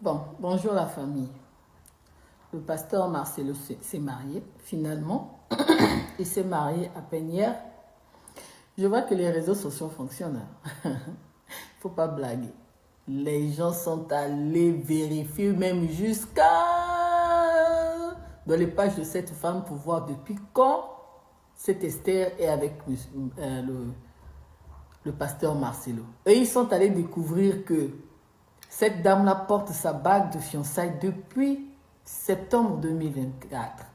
Bon, bonjour la famille. Le pasteur Marcelo s'est marié, finalement. Il s'est marié à peine hier. Je vois que les réseaux sociaux fonctionnent. Faut pas blaguer. Les gens sont allés vérifier même jusqu'à dans les pages de cette femme pour voir depuis quand cette Esther est avec le pasteur Marcelo. Et ils sont allés découvrir que cette dame-là porte sa bague de fiançailles depuis septembre 2024.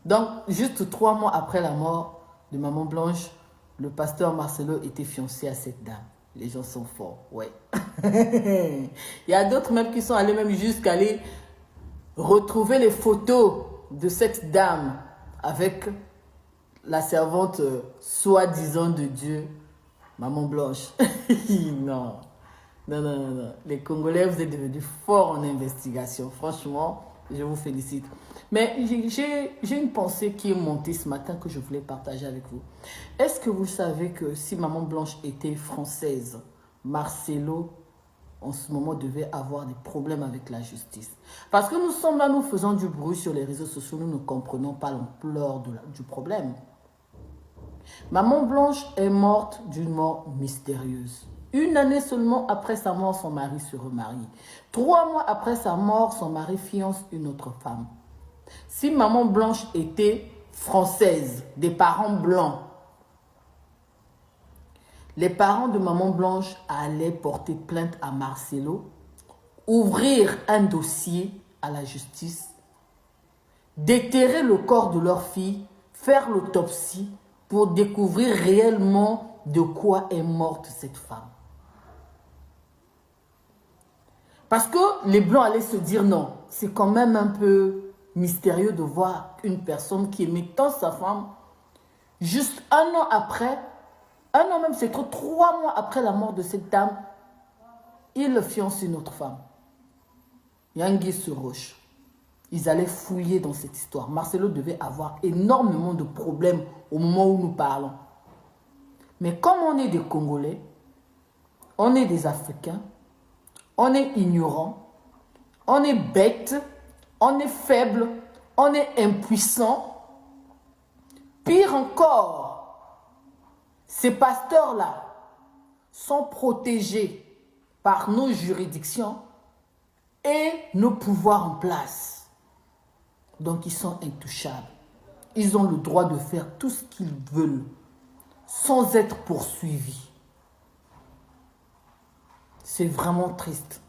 Donc, juste 3 mois après la mort de Maman Blanche, le pasteur Marcelo était fiancé à cette dame. Les gens sont forts, ouais. Il y a d'autres même qui sont allés même jusqu'à aller retrouver les photos de cette dame avec la servante soi-disant de Dieu, Maman Blanche. Non. Non. Les Congolais, vous êtes devenus forts en investigation. Franchement, je vous félicite. Mais j'ai une pensée qui est montée ce matin que je voulais partager avec vous. Est-ce que vous savez que si Maman Blanche était française, Marcelo, en ce moment, devait avoir des problèmes avec la justice? Parce que nous sommes là, nous faisons du bruit sur les réseaux sociaux, nous ne comprenons pas l'ampleur du problème. Maman Blanche est morte d'une mort mystérieuse. 1 année seulement après sa mort, son mari se remarie. 3 mois après sa mort, son mari fiance une autre femme. Si Maman Blanche était française, des parents blancs, les parents de Maman Blanche allaient porter plainte à Marcelo, ouvrir un dossier à la justice, déterrer le corps de leur fille, faire l'autopsie pour découvrir réellement de quoi est morte cette femme. Parce que les Blancs allaient se dire non, c'est quand même un peu mystérieux de voir une personne qui aimait tant sa femme, juste 1 an après, 1 an même c'est trop, 3 mois après la mort de cette dame, il fiance une autre femme. Yangui sur roche. Ils allaient fouiller dans cette histoire. Marcelo devait avoir énormément de problèmes au moment où nous parlons. Mais comme on est des Congolais, on est des Africains, on est ignorants, on est bêtes, on est faible, on est impuissant. Pire encore, ces pasteurs-là sont protégés par nos juridictions et nos pouvoirs en place. Donc ils sont intouchables. Ils ont le droit de faire tout ce qu'ils veulent sans être poursuivis. C'est vraiment triste.